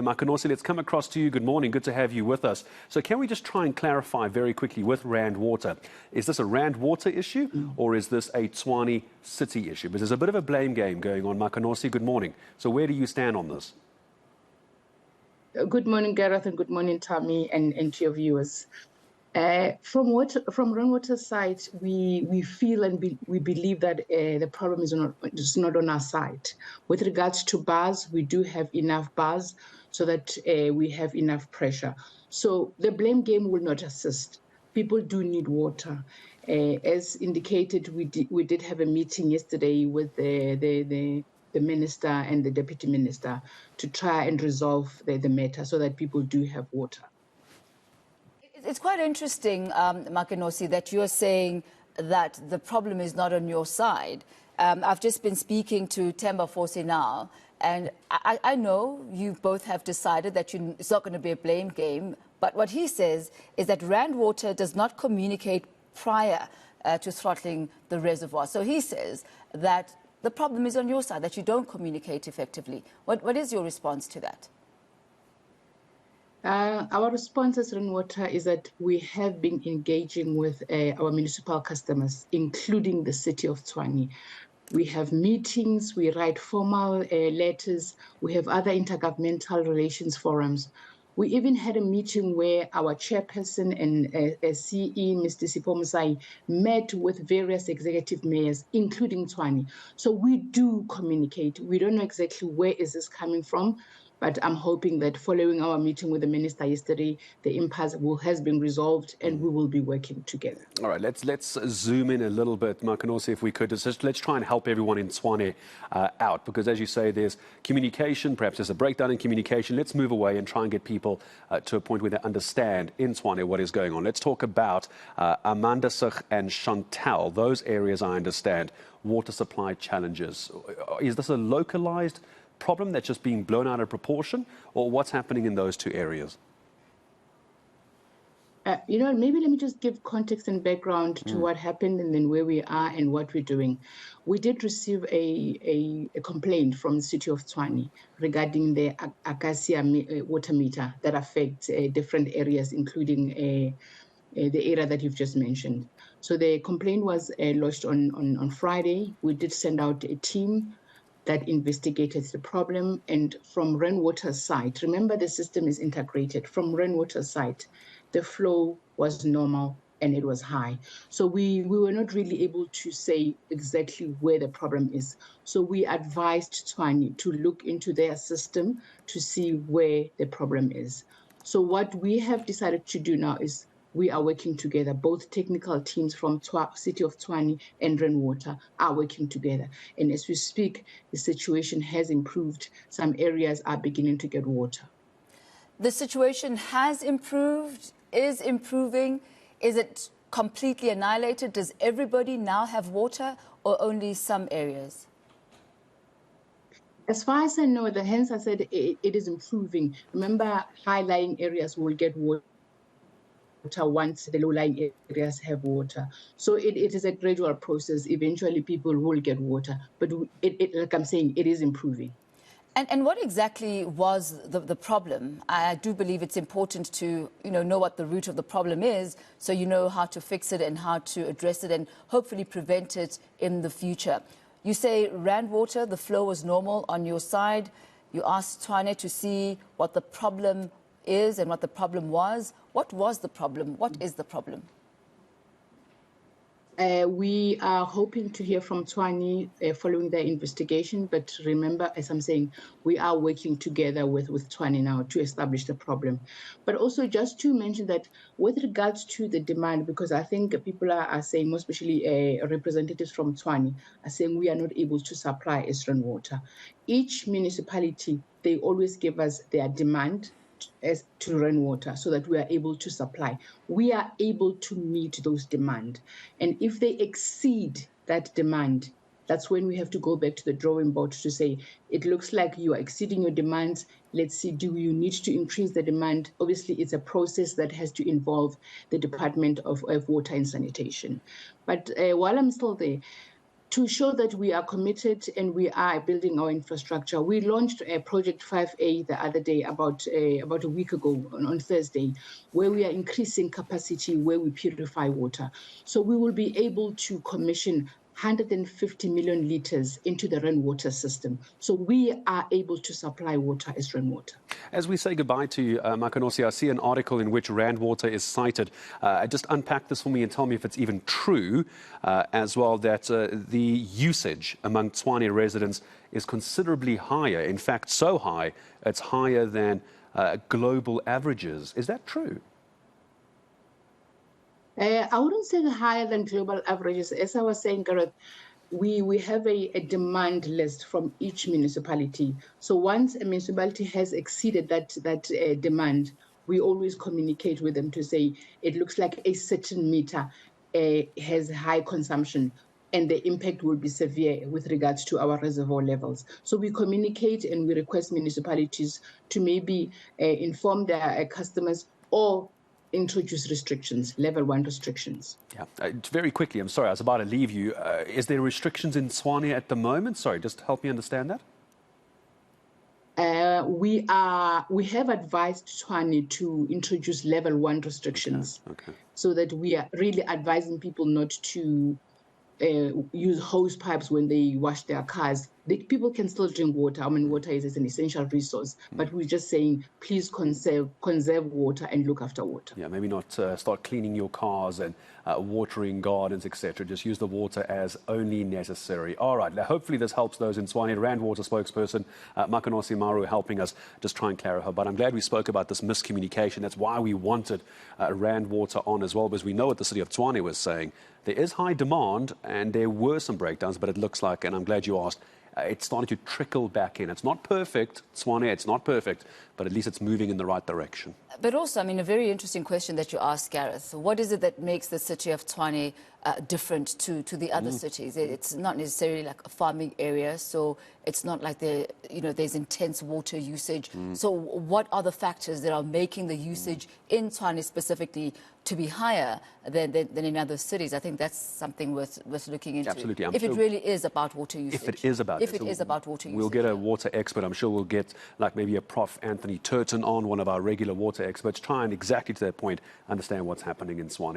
Makenosi, let's come across to you. Good morning. Good to have you with us. So can we just try and clarify very quickly with Rand Water? Is this a Rand Water issue or is this a Tshwane city issue? But there's a bit of a blame game going on. Makenosi, good morning. So where do you stand on this? Good morning, Gareth, and good morning, Tammy, and to your viewers. From Rand Water's side, we feel and we believe that the problem is not on our side. With regards to bars, we do have enough bars so that we have enough pressure. So the blame game will not assist. People do need water. As indicated, we did have a meeting yesterday with the minister and the deputy minister to try and resolve the matter so that people do have water. It's quite interesting, Makenosi, that you're saying that the problem is not on your side. I've just been speaking to Themba Forse now, and I know you both have decided that it's not going to be a blame game, but what he says is that Rand Water does not communicate prior to throttling the reservoir. So he says that the problem is on your side, that you don't communicate effectively. What is your response to that? Our response as Rand Water is that we have been engaging with our municipal customers, including the city of Tshwane. We have meetings, we write formal letters, we have other intergovernmental relations forums. We even had a meeting where our chairperson and CE, Mr. Sipho Musai, met with various executive mayors, including Tshwane. So we do communicate. We don't know exactly where is this coming from, but I'm hoping that following our meeting with the minister yesterday, the impasse has been resolved and we will be working together. All right, let's zoom in a little bit, Makenosi, if we could. Let's try and help everyone in Tshwane out, because as you say, there's communication, perhaps there's a breakdown in communication. Let's move away and try and get people to a point where they understand in Tshwane what is going on. Let's talk about Amandasig and Chantal, those areas I understand, water supply challenges. Is this a localized problem that's just being blown out of proportion, or what's happening in those two areas? Maybe let me just give context and background to what happened and then where we are and what we're doing. We did receive a complaint from the city of Tshwane regarding the Acacia water meter that affects different areas, including the area that you've just mentioned. So the complaint was lodged on Friday. We did send out a team that investigated the problem, and from Rand Water's side, remember the system is integrated. From Rand Water's side, the flow was normal and it was high. So we were not really able to say exactly where the problem is. So we advised Tshwane to look into their system to see where the problem is. So what we have decided to do now is we are working together. Both technical teams from City of Tshwane and Rand Water are working together. And as we speak, the situation has improved. Some areas are beginning to get water. The situation has improved, is improving. Is it completely annihilated? Does everybody now have water, or only some areas? As far as I know, hence I said it is improving. Remember, high-lying areas will get water once the low-lying areas have water. So it is a gradual process. Eventually, people will get water. But like I'm saying, it is improving. And what exactly was the problem? I do believe it's important to know what the root of the problem is, so you know how to fix it and how to address it and hopefully prevent it in the future. You say Rand Water, the flow was normal on your side. You asked Tshwane to see what the problem is and what the problem was. What was the problem? What is the problem? We are hoping to hear from Tshwane following their investigation. But remember, as I'm saying, we are working together with Tshwane now to establish the problem. But also just to mention that with regards to the demand, because I think people are saying, most especially representatives from Tshwane, are saying we are not able to supply Rand Water. Each municipality, they always give us their demand as to Rand Water so that we are able to supply. We are able to meet those demands. And if they exceed that demand, that's when we have to go back to the drawing board to say, it looks like you are exceeding your demands. Let's see, do you need to increase the demand? Obviously, it's a process that has to involve the Department of Water and Sanitation. But while I'm still there, To show that we are committed and we are building our infrastructure, we launched a Project 5A the other day, about a week ago on Thursday, where we are increasing capacity where we purify water. So we will be able to commission 150 million litres into the rainwater system. So we are able to supply water as rainwater. As we say goodbye to you, Makenosi, I see an article in which Randwater is cited. Just unpack this for me and tell me if it's even true as well, that the usage among Tshwane residents is considerably higher. In fact, so high, it's higher than global averages. Is that true? I wouldn't say higher than global averages. As I was saying, Gareth, we have a demand list from each municipality. So once a municipality has exceeded that demand, we always communicate with them to say it looks like a certain meter has high consumption, and the impact will be severe with regards to our reservoir levels. So we communicate and we request municipalities to maybe inform their customers or introduce restrictions, level 1 restrictions. Yeah. Very quickly, I'm sorry, I was about to leave you. Is there restrictions in Tshwane at the moment? Sorry, just help me understand that. We have advised Tshwane to introduce level 1 restrictions. Okay. So that we are really advising people not to use hose pipes when they wash their cars. People can still drink water. I mean, water is an essential resource, but we're just saying, please conserve water and look after water. Yeah, maybe not start cleaning your cars and watering gardens, etc. Just use the water as only necessary. All right, now hopefully this helps those in Tshwane. Randwater spokesperson Makenosi Maroo helping us just try and clarify. But I'm glad we spoke about this miscommunication. That's why we wanted Randwater on as well, because we know what the city of Tshwane was saying. There is high demand and there were some breakdowns, but it looks like, and I'm glad you asked, it's starting to trickle back in. It's not perfect, Tshwane, it's not perfect, but at least it's moving in the right direction. But also, I mean, a very interesting question that you asked, Gareth. What is it that makes the city of Tshwane different to the other cities? It's not necessarily like a farming area, so it's not like there's intense water usage. So what are the factors that are making the usage in Tshwane specifically to be higher than in other cities? I think that's something worth looking into. Absolutely. If it really is about water usage. If it is about water usage. We'll get a water expert. I'm sure we'll get like maybe a Prof. Anthony Turton on, one of our regular water experts, try and exactly to that point understand what's happening in Tshwane.